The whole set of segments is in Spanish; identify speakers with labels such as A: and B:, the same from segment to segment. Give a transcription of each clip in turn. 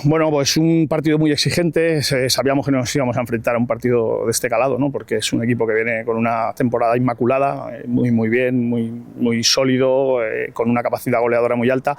A: Bueno, pues un partido muy exigente. Sabíamos que nos íbamos a enfrentar a un partido de este calado, ¿no? Porque es un equipo que viene con una temporada inmaculada, muy bien, muy sólido, con una capacidad goleadora muy alta.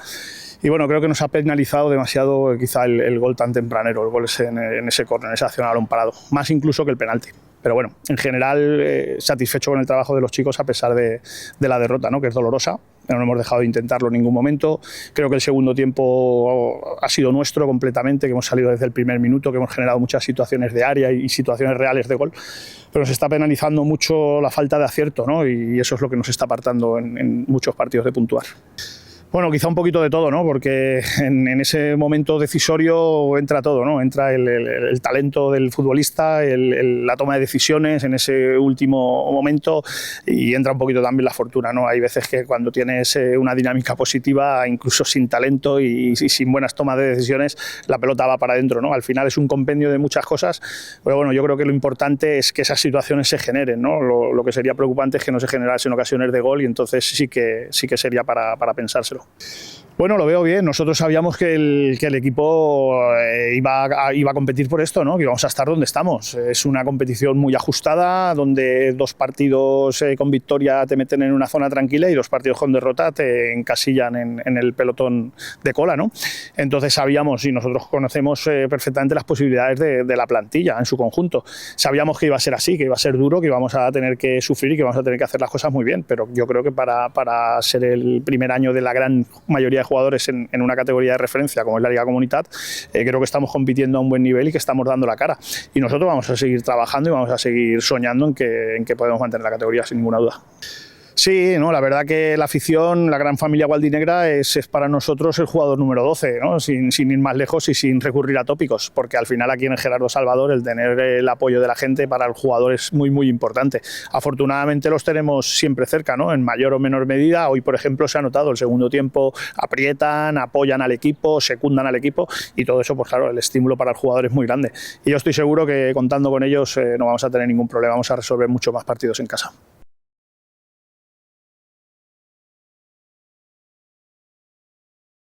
A: Y bueno, creo que nos ha penalizado demasiado quizá el gol tan tempranero, el gol en ese córner, en esa acción a balón parado, más incluso que el penalti. Pero bueno, en general satisfecho con el trabajo de los chicos a pesar de la derrota, ¿no? Que es dolorosa. Pero no hemos dejado de intentarlo en ningún momento. Creo que el segundo tiempo ha sido nuestro completamente, que hemos salido desde el primer minuto, que hemos generado muchas situaciones de área y situaciones reales de gol. Pero nos está penalizando mucho la falta de acierto, ¿no? Y eso es lo que nos está apartando en muchos partidos de puntuar. Bueno, quizá un poquito de todo, ¿no? Porque en ese momento decisorio entra todo, ¿no? Entra el talento del futbolista, la toma de decisiones en ese último momento y entra un poquito también la fortuna, ¿no? Hay veces que cuando tienes una dinámica positiva, incluso sin talento y sin buenas tomas de decisiones, la pelota va para adentro, ¿no? Al final es un compendio de muchas cosas, pero bueno, yo creo que lo importante es que esas situaciones se generen, ¿no? Lo que sería preocupante es que no se generasen ocasiones de gol y entonces sí que sería para pensárselo. Bueno, lo veo bien. Nosotros sabíamos que el equipo iba a competir por esto, ¿no? Que íbamos a estar donde estamos. Es una competición muy ajustada, donde 2 partidos con victoria te meten en una zona tranquila y 2 partidos con derrota te encasillan en el pelotón de cola, ¿no? Entonces sabíamos y nosotros conocemos perfectamente las posibilidades de la plantilla en su conjunto. Sabíamos que iba a ser así, que iba a ser duro, que íbamos a tener que sufrir y que íbamos a tener que hacer las cosas muy bien, pero yo creo que para ser el primer año de la gran mayoría de jugadores en una categoría de referencia como es la Liga Comunitat, creo que estamos compitiendo a un buen nivel y que estamos dando la cara. Y nosotros vamos a seguir trabajando y vamos a seguir soñando en que podemos mantener la categoría sin ninguna duda. Sí, no, la verdad que la afición, la gran familia gualdinegra es para nosotros el jugador número 12, ¿no? Sin ir más lejos y sin recurrir a tópicos, porque al final aquí en el Gerardo Salvador el tener el apoyo de la gente para el jugador es muy importante. Afortunadamente los tenemos siempre cerca, ¿no? En mayor o menor medida. Hoy, por ejemplo, se ha notado el segundo tiempo, aprietan, apoyan al equipo, secundan al equipo y todo eso, pues claro, el estímulo para el jugador es muy grande. Y yo estoy seguro que contando con ellos no vamos a tener ningún problema, vamos a resolver mucho más partidos en casa.